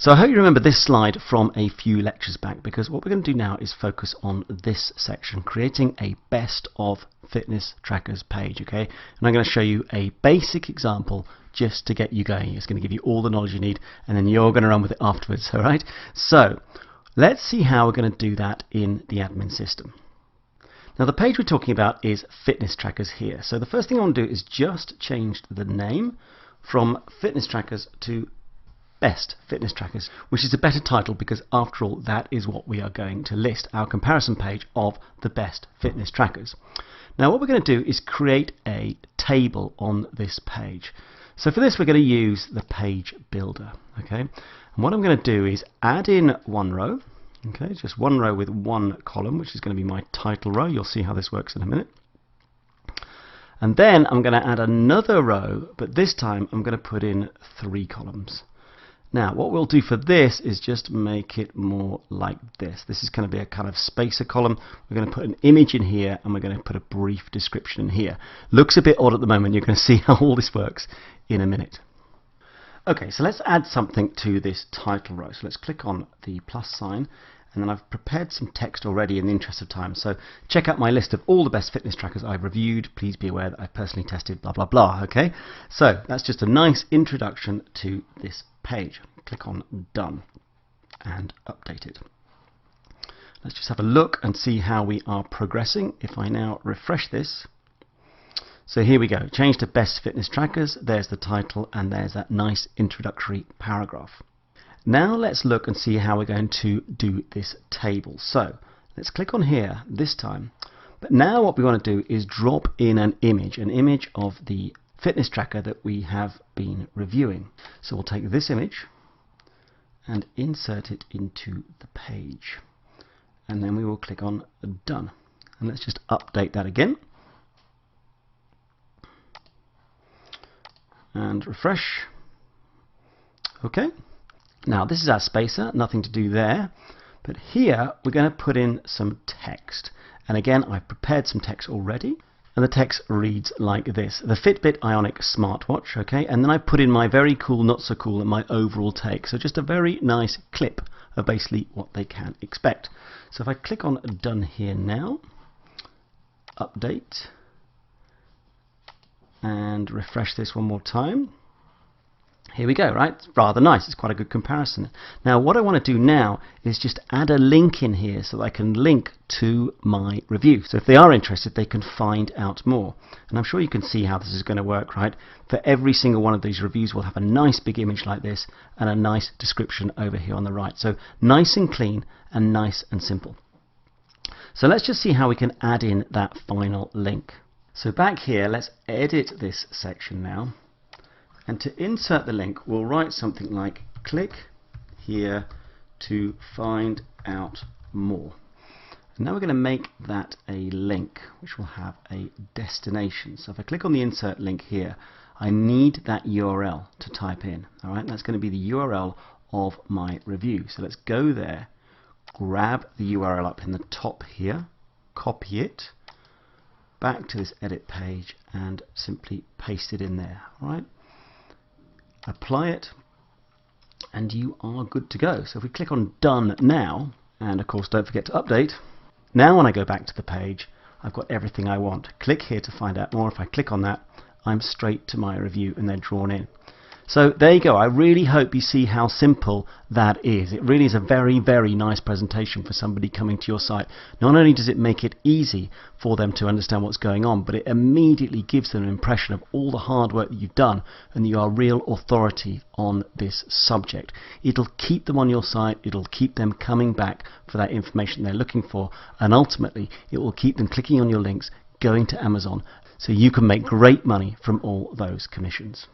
So I hope you remember this slide from a few lectures back, because what we're going to do now is focus on this section, creating a best of fitness trackers page. Okay, and I'm going to show you a basic example just to get you going. It's going to give you all the knowledge you need, and then you're going to run with it afterwards. All right, so let's see how we're going to do that in the admin system. Now the page we're talking about is fitness trackers here. So the first thing I want to do is just change the name from fitness trackers to best fitness trackers, which is a better title because after all that is what we are going to list, our comparison page of the best fitness trackers. Now what we're going to do is create a table on this page. So for this we're going to use the page builder. Okay, and what I'm going to do is add in one row. Okay, just one row with one column, which is going to be my title row. You'll see how this works in a minute. And then I'm going to add another row, but this time I'm going to put in 3 columns. Now what we'll do for this is just make it more like this. This is going to be a kind of spacer column. We're going to put an image in here and we're going to put a brief description in here. Looks a bit odd at the moment. You're going to see how all this works in a minute. Okay, so let's add something to this title row. So let's click on the plus sign, and then I've prepared some text already in the interest of time. So check out my list of all the best fitness trackers I've reviewed. Please be aware that I've personally tested blah blah blah. Okay, so that's just a nice introduction to this page. Click on done and update it. Let's just have a look and see how we are progressing. If I now refresh this, so here we go, change to best fitness trackers. There's the title and there's that nice introductory paragraph. Now let's look and see how we're going to do this table. So let's click on here this time, but now what we want to do is drop in an image of the fitness tracker that we have been reviewing. So we'll take this image and insert it into the page, and then we will click on done, and let's just update that again and refresh. Okay, now this is our spacer, nothing to do there, but here we're going to put in some text, and again I've prepared some text already. And the text reads like this: the Fitbit Ionic smartwatch. Okay, and then I put in my very cool, not so cool, and my overall take. So just a very nice clip of basically what they can expect. So if I click on done here now, update, and refresh this one more time. Here we go, right? It's rather nice. It's quite a good comparison. Now what I want to do now is just add a link in here so that I can link to my review. So if they are interested, they can find out more. And I'm sure you can see how this is going to work, right? For every single one of these reviews, we'll have a nice big image like this and a nice description over here on the right. So nice and clean and nice and simple. So let's just see how we can add in that final link. So back here, let's edit this section now. And to insert the link, we'll write something like click here to find out more. And now we're going to make that a link which will have a destination. So if I click on the insert link here, I need that URL to type in. All right, that's going to be the URL of my review. So let's go there, grab the URL up in the top here, copy it back to this edit page and simply paste it in there. All right. Apply it and you are good to go. So if we click on done now, and of course don't forget to update, now when I go back to the page I've got everything I want. Click here to find out more. If I click on that, I'm straight to my review and they're drawn in. So there you go. I really hope you see how simple that is. It really is a very, very nice presentation for somebody coming to your site. Not only does it make it easy for them to understand what's going on, but it immediately gives them an impression of all the hard work that you've done and that you are real authority on this subject. It'll keep them on your site, it'll keep them coming back for that information they're looking for, and ultimately it will keep them clicking on your links, going to Amazon, so you can make great money from all those commissions.